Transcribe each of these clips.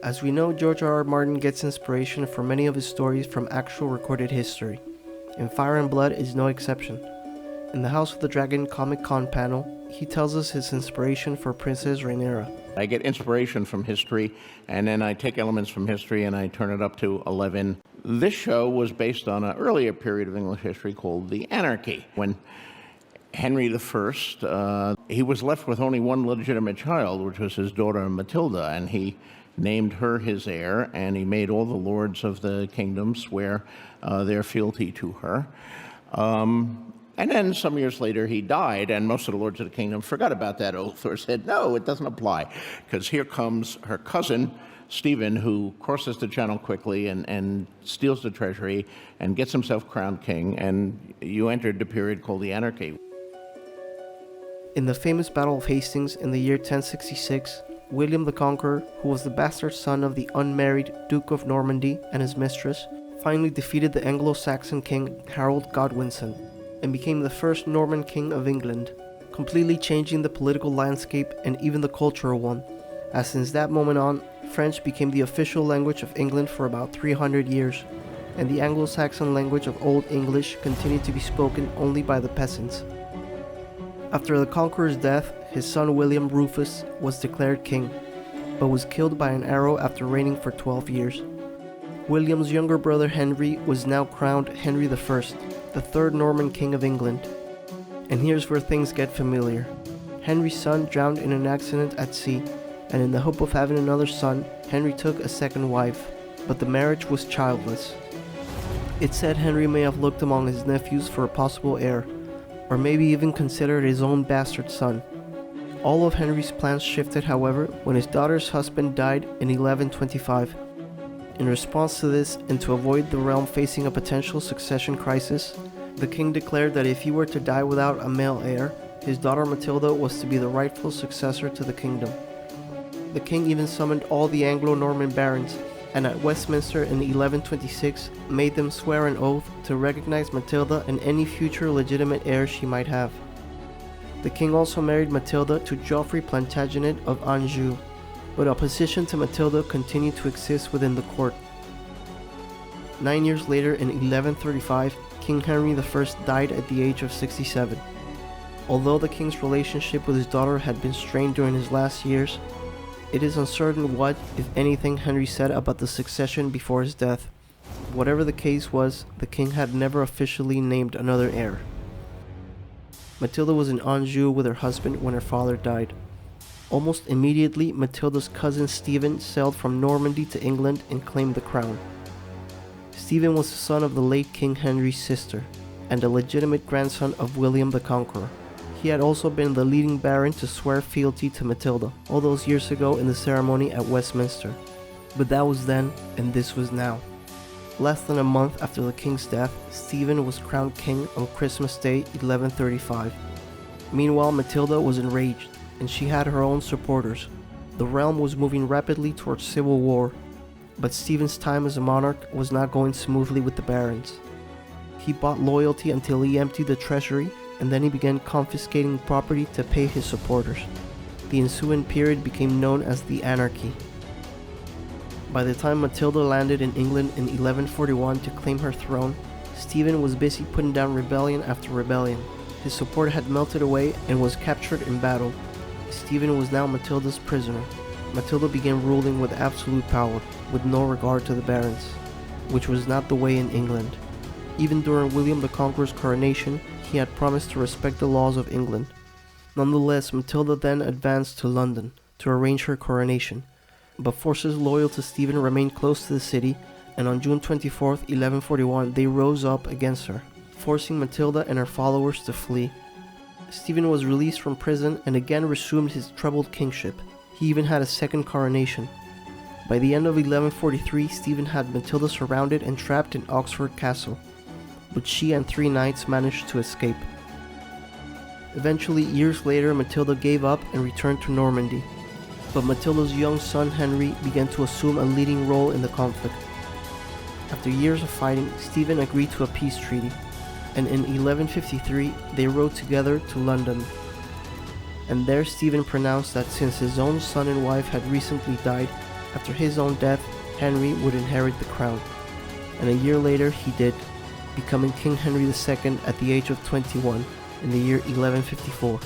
As we know, George R.R. Martin gets inspiration for many of his stories from actual recorded history, and Fire and Blood is no exception. In the House of the Dragon Comic-Con panel, he tells us his inspiration for Princess Rhaenyra. I get inspiration from history, and then I take elements from history and I turn it up to 11. This show was based on an earlier period of English history called the Anarchy, when Henry I, he was left with only one legitimate child, which was his daughter Matilda, and he named her his heir, and he made all the lords of the kingdom swear their fealty to her. And then some years later he died, and most of the lords of the kingdom forgot about that oath or said, no, it doesn't apply, because here comes her cousin, Stephen, who crosses the channel quickly and steals the treasury and gets himself crowned king, and you entered the period called the Anarchy. In the famous Battle of Hastings in the year 1066, William the Conqueror, who was the bastard son of the unmarried Duke of Normandy and his mistress, finally defeated the Anglo-Saxon king Harold Godwinson and became the first Norman king of England, completely changing the political landscape and even the cultural one, as since that moment on, French became the official language of England for about 300 years, and the Anglo-Saxon language of Old English continued to be spoken only by the peasants. After the conqueror's death, his son William Rufus was declared king, but was killed by an arrow after reigning for 12 years. William's younger brother Henry was now crowned Henry I, the third Norman king of England. And here's where things get familiar. Henry's son drowned in an accident at sea, and in the hope of having another son, Henry took a second wife, but the marriage was childless. It's said Henry may have looked among his nephews for a possible heir, or maybe even considered his own bastard son. All of Henry's plans shifted, however, when his daughter's husband died in 1125. In response to this, and to avoid the realm facing a potential succession crisis, the king declared that if he were to die without a male heir, his daughter Matilda was to be the rightful successor to the kingdom. The king even summoned all the Anglo-Norman barons, and at Westminster in 1126 made them swear an oath to recognize Matilda and any future legitimate heir she might have. The king also married Matilda to Geoffrey Plantagenet of Anjou, but opposition to Matilda continued to exist within the court. 9 years later, in 1135, King Henry I died at the age of 67. Although the king's relationship with his daughter had been strained during his last years, it is uncertain what, if anything, Henry said about the succession before his death. Whatever the case was, the king had never officially named another heir. Matilda was in Anjou with her husband when her father died. Almost immediately, Matilda's cousin Stephen sailed from Normandy to England and claimed the crown. Stephen was the son of the late King Henry's sister, and a legitimate grandson of William the Conqueror. He had also been the leading baron to swear fealty to Matilda all those years ago in the ceremony at Westminster. But that was then, and this was now. Less than a month after the king's death, Stephen was crowned king on Christmas Day 1135. Meanwhile, Matilda was enraged, and she had her own supporters. The realm was moving rapidly towards civil war, but Stephen's time as a monarch was not going smoothly with the barons. He bought loyalty until he emptied the treasury, and then he began confiscating property to pay his supporters. The ensuing period became known as the Anarchy. By the time Matilda landed in England in 1141 to claim her throne, Stephen was busy putting down rebellion after rebellion. His support had melted away and was captured in battle. Stephen was now Matilda's prisoner. Matilda began ruling with absolute power, with no regard to the barons, which was not the way in England. Even during William the Conqueror's coronation, he had promised to respect the laws of England. Nonetheless, Matilda then advanced to London to arrange her coronation, but forces loyal to Stephen remained close to the city, and on June 24, 1141, they rose up against her, forcing Matilda and her followers to flee. Stephen was released from prison and again resumed his troubled kingship. He even had a second coronation. By the end of 1143, Stephen had Matilda surrounded and trapped in Oxford Castle, but she and 3 knights managed to escape. Eventually, years later, Matilda gave up and returned to Normandy, but Matilda's young son Henry began to assume a leading role in the conflict. After years of fighting, Stephen agreed to a peace treaty, and in 1153 they rode together to London. And there Stephen pronounced that since his own son and wife had recently died, After his own death, Henry would inherit the crown, and a year later he did, becoming King Henry II at the age of 21 in the year 1154,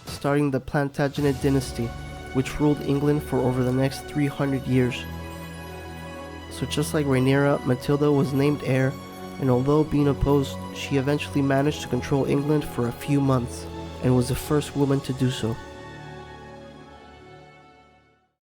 starting the Plantagenet dynasty, which ruled England for over the next 300 years. So just like Rhaenyra, Matilda was named heir, and although being opposed, she eventually managed to control England for a few months, and was the first woman to do so.